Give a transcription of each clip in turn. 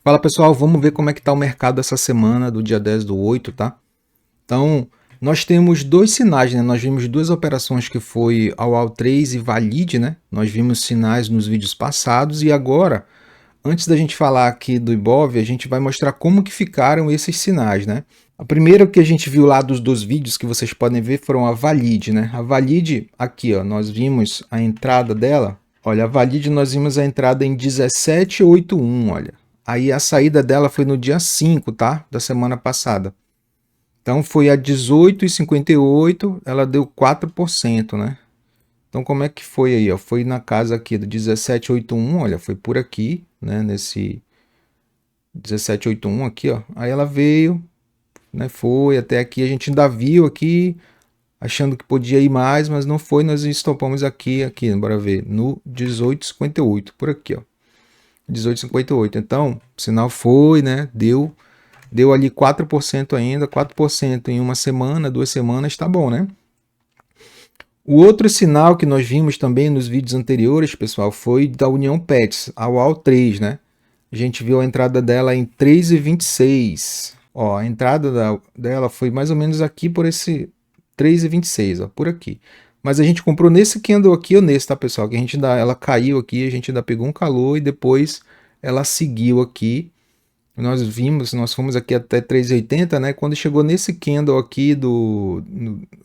Fala pessoal, vamos ver como é que está o mercado essa semana do dia 10/8, tá? Então, nós temos dois sinais, né? Nós vimos duas operações que foi ao 3 e Valid, né? Nós vimos sinais nos vídeos passados e agora, antes da gente falar aqui do Ibov, a gente vai mostrar como que ficaram esses sinais, né? A primeira que a gente viu lá dos dois vídeos que vocês podem ver foram a Valid, né? A Valid, aqui ó, nós vimos a entrada dela. Olha, a Valid nós vimos a entrada em 17,81, olha. Aí a saída dela foi no dia 5, tá? Da semana passada. Então foi a 18,58, ela deu 4%, né? Então como é que foi aí, ó? Foi na casa aqui do 17,81, olha, foi por aqui, né, nesse 17,81 aqui, ó. Aí ela veio, né, foi até aqui, a gente ainda viu aqui, achando que podia ir mais, mas não foi, nós estopamos aqui, bora ver, no 18,58, por aqui, ó. 18,58. Então, o sinal foi, né, deu ali 4% ainda, 4% em uma semana, 2 semanas, tá bom, né? O outro sinal que nós vimos também nos vídeos anteriores, pessoal, foi da União Pets, a UAL3, né? A gente viu a entrada dela em 3,26. Ó, a entrada dela foi mais ou menos aqui por esse 3,26, ó, por aqui. Mas a gente comprou nesse candle aqui ou nesse, tá, pessoal? Que a gente ela caiu aqui, a gente ainda pegou um calor e depois ela seguiu aqui. Nós fomos aqui até 3,80, né? Quando chegou nesse candle aqui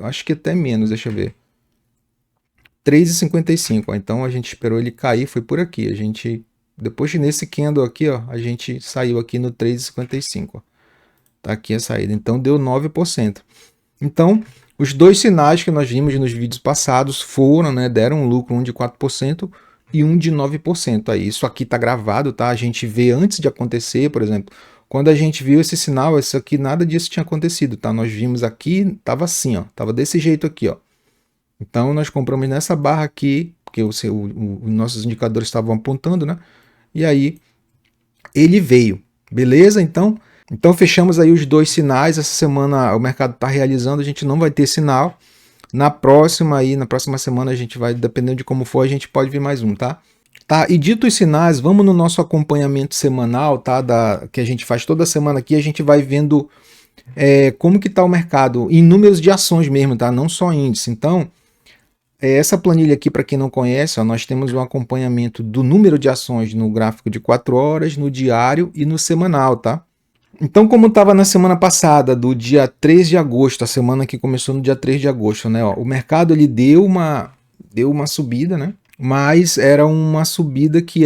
acho que até menos, deixa eu ver. 3,55, ó. Então a gente esperou ele cair, foi por aqui. Depois de nesse candle aqui, ó, a gente saiu aqui no 3,55, ó. Tá aqui a saída. Então deu 9%. Então, os dois sinais que nós vimos nos vídeos passados foram, né, deram um lucro, um de 4% e um de 9%. Aí, isso aqui tá gravado, tá? A gente vê antes de acontecer, por exemplo, quando a gente viu esse sinal, isso aqui, nada disso tinha acontecido, tá? Nós vimos aqui, tava assim, ó, tava desse jeito aqui, ó. Então, nós compramos nessa barra aqui, porque os nossos indicadores estavam apontando, né? E aí, ele veio, beleza? Então fechamos aí os dois sinais. Essa semana o mercado está realizando, a gente não vai ter sinal. Na próxima semana a gente vai, dependendo de como for, a gente pode ver mais um, tá? Tá, e dito os sinais, vamos no nosso acompanhamento semanal, tá? Que a gente faz toda semana aqui, a gente vai vendo como que tá o mercado, em números de ações mesmo, tá? Não só índice. Então, essa planilha aqui, para quem não conhece, ó, nós temos um acompanhamento do número de ações no gráfico de 4 horas, no diário e no semanal, tá? Então, como estava na semana passada, do dia 3 de agosto, a semana que começou no dia 3 de agosto, né? Ó, o mercado ele deu uma subida, né? Mas era uma subida que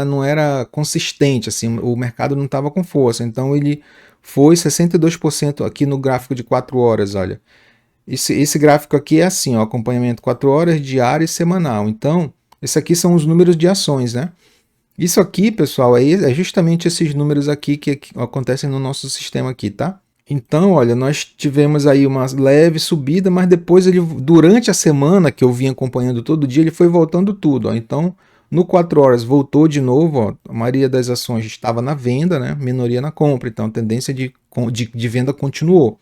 não era consistente, assim, o mercado não estava com força. Então ele foi 62% aqui no gráfico de 4 horas, olha. Esse gráfico aqui é assim, ó, acompanhamento 4 horas, diário e semanal. Então, esses aqui são os números de ações, né? Isso aqui, pessoal, é justamente esses números aqui que acontecem no nosso sistema aqui, tá? Então, olha, nós tivemos aí uma leve subida, mas depois durante a semana que eu vim acompanhando todo dia, ele foi voltando tudo, ó. Então, no 4 horas voltou de novo, ó, a maioria das ações estava na venda, né? Minoria na compra, então a tendência de venda continuou.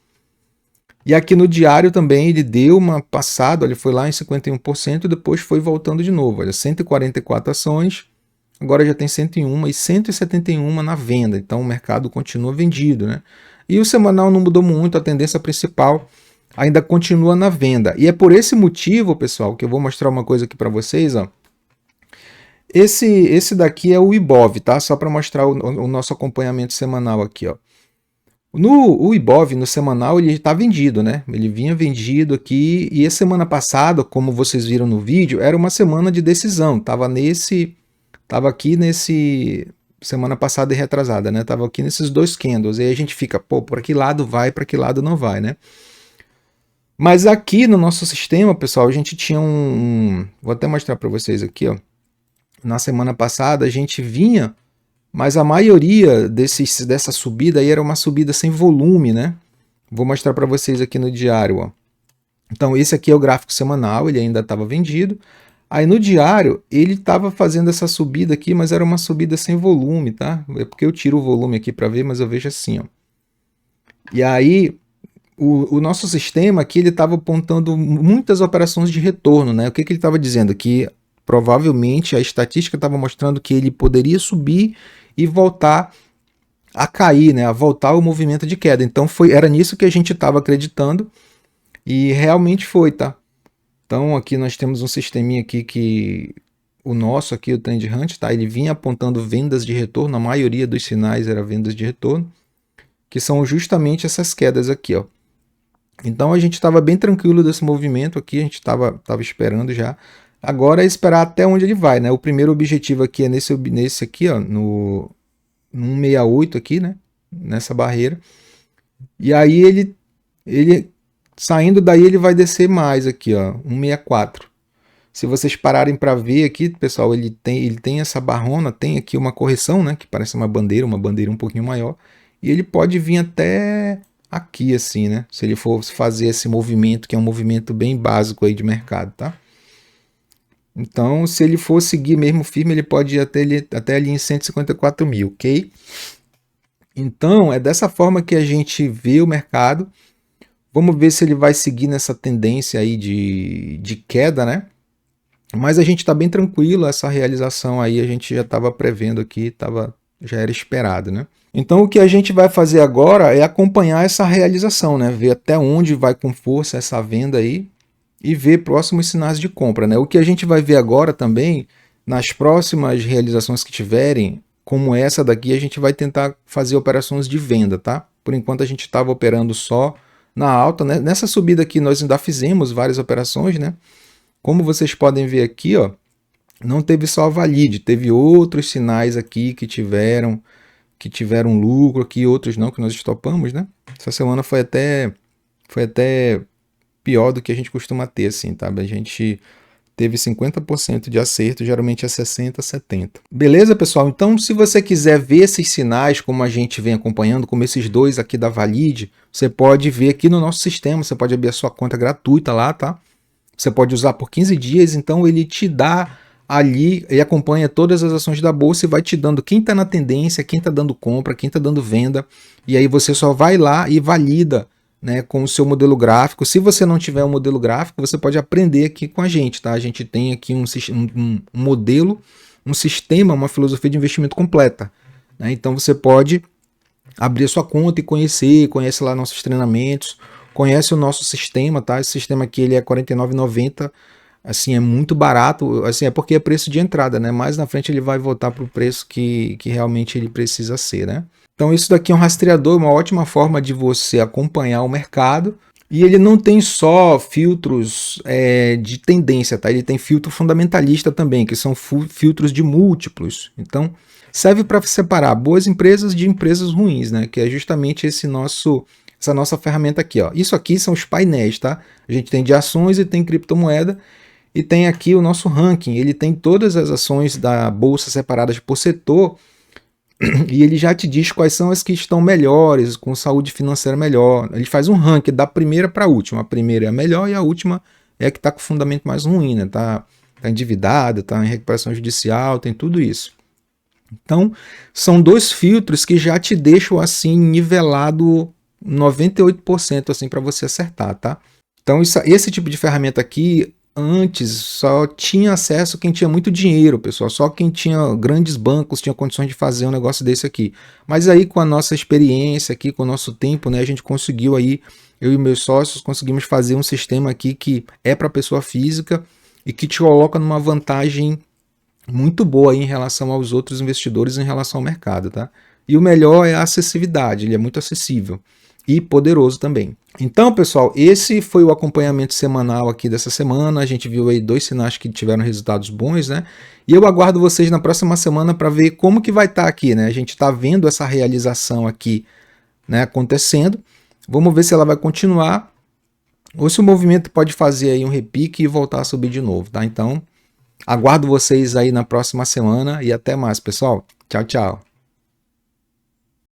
E aqui no diário também ele deu uma passada, ele foi lá em 51% e depois foi voltando de novo, olha, 144 ações, agora já tem 101 e 171 na venda, então o mercado continua vendido, né? E o semanal não mudou muito, a tendência principal ainda continua na venda. E é por esse motivo, pessoal, que eu vou mostrar uma coisa aqui para vocês, ó. Esse daqui é o Ibov, tá? Só para mostrar o nosso acompanhamento semanal aqui, ó. O Ibov, no semanal, ele está vendido, né? Ele vinha vendido aqui e a semana passada, como vocês viram no vídeo, era uma semana de decisão. Tava aqui nesse semana passada e retrasada, né? Tava aqui nesses dois candles. E aí a gente fica, pô, para que lado vai, para que lado não vai, né? Mas aqui no nosso sistema, pessoal, a gente tinha vou até mostrar para vocês aqui, ó. Na semana passada a gente vinha, mas a maioria dessa subida aí era uma subida sem volume, né? Vou mostrar para vocês aqui no diário, ó. Então esse aqui é o gráfico semanal, ele ainda estava vendido. Aí no diário, ele estava fazendo essa subida aqui, mas era uma subida sem volume, tá? É porque eu tiro o volume aqui para ver, mas eu vejo assim, ó. E aí, o nosso sistema aqui, ele estava apontando muitas operações de retorno, né? O que ele estava dizendo? Que provavelmente a estatística estava mostrando que ele poderia subir e voltar a cair, né, a voltar ao movimento de queda. Então era nisso que a gente estava acreditando e realmente foi, tá? Então aqui nós temos um sisteminha aqui que o nosso aqui, o Trend Hunt, tá? Ele vinha apontando vendas de retorno, a maioria dos sinais era vendas de retorno, que são justamente essas quedas aqui, ó. Então a gente estava bem tranquilo desse movimento aqui, a gente estava esperando já. Agora é esperar até onde ele vai, né? O primeiro objetivo aqui é nesse aqui, ó, no 168 aqui, né? Nessa barreira. E aí ele saindo daí ele vai descer mais aqui, ó, 164. Se vocês pararem para ver aqui, pessoal, ele tem essa barrona, tem aqui uma correção, né, que parece uma bandeira um pouquinho maior, e ele pode vir até aqui assim, né? Se ele for fazer esse movimento, que é um movimento bem básico aí de mercado, tá? Então, se ele for seguir mesmo firme, ele pode ir até ali em 154 mil, ok? Então, é dessa forma que a gente vê o mercado. Vamos ver se ele vai seguir nessa tendência aí de queda, né? Mas a gente está bem tranquilo, essa realização aí a gente já estava prevendo aqui, já era esperado, né? Então o que a gente vai fazer agora é acompanhar essa realização, né? Ver até onde vai com força essa venda aí e ver próximos sinais de compra, né? O que a gente vai ver agora também, nas próximas realizações que tiverem, como essa daqui, a gente vai tentar fazer operações de venda, tá? Por enquanto a gente estava operando só na alta, né? Nessa subida aqui nós ainda fizemos várias operações, né? Como vocês podem ver aqui, ó, não teve só a Valide, teve outros sinais aqui que tiveram lucro aqui, outros não, que nós estopamos, né? Essa semana foi até pior do que a gente costuma ter, assim, tá? A gente teve 50% de acerto, geralmente é 60%, 70%. Beleza, pessoal? Então, se você quiser ver esses sinais, como a gente vem acompanhando, como esses dois aqui da Valide, você pode ver aqui no nosso sistema, você pode abrir a sua conta gratuita lá, tá? Você pode usar por 15 dias, então ele te dá ali e acompanha todas as ações da bolsa e vai te dando quem está na tendência, quem está dando compra, quem está dando venda, e aí você só vai lá e valida, né, com o seu modelo gráfico. Se você não tiver um modelo gráfico, você pode aprender aqui com a gente, tá? A gente tem aqui um modelo, um sistema, uma filosofia de investimento completa, né? Então você pode abrir a sua conta e conhece lá nossos treinamentos, conhece o nosso sistema, tá? Esse sistema aqui ele é R$ 49,90, assim, é muito barato, assim, é porque é preço de entrada, né? Mais na frente ele vai voltar para o preço que realmente ele precisa ser, né? Então isso daqui é um rastreador, uma ótima forma de você acompanhar o mercado. E ele não tem só filtros de tendência, tá? Ele tem filtro fundamentalista também, que são filtros de múltiplos. Então serve para separar boas empresas de empresas ruins, né? Que é justamente essa nossa ferramenta aqui, ó. Isso aqui são os painéis, tá? A gente tem de ações e tem criptomoeda e tem aqui o nosso ranking. Ele tem todas as ações da bolsa separadas por setor e ele já te diz quais são as que estão melhores, com saúde financeira melhor. Ele faz um ranking da primeira para a última. A primeira é a melhor e a última é a que está com fundamento mais ruim, né? Tá endividada, tá em recuperação judicial, tem tudo isso. Então, são dois filtros que já te deixam assim nivelado 98% assim para você acertar, tá? Então esse tipo de ferramenta aqui antes só tinha acesso quem tinha muito dinheiro, pessoal, só quem tinha grandes bancos tinha condições de fazer um negócio desse aqui. Mas aí com a nossa experiência aqui, com o nosso tempo, né, a gente conseguiu aí, eu e meus sócios conseguimos fazer um sistema aqui que é para pessoa física e que te coloca numa vantagem muito boa aí em relação aos outros investidores, em relação ao mercado, tá? E o melhor é a acessibilidade, ele é muito acessível e poderoso também. Então, pessoal, esse foi o acompanhamento semanal aqui dessa semana. A gente viu aí dois sinais que tiveram resultados bons, né? E eu aguardo vocês na próxima semana para ver como que vai estar aqui, né? A gente está vendo essa realização aqui, né, acontecendo. Vamos ver se ela vai continuar ou se o movimento pode fazer aí um repique e voltar a subir de novo, tá? Então, aguardo vocês aí na próxima semana e até mais, pessoal. Tchau, tchau.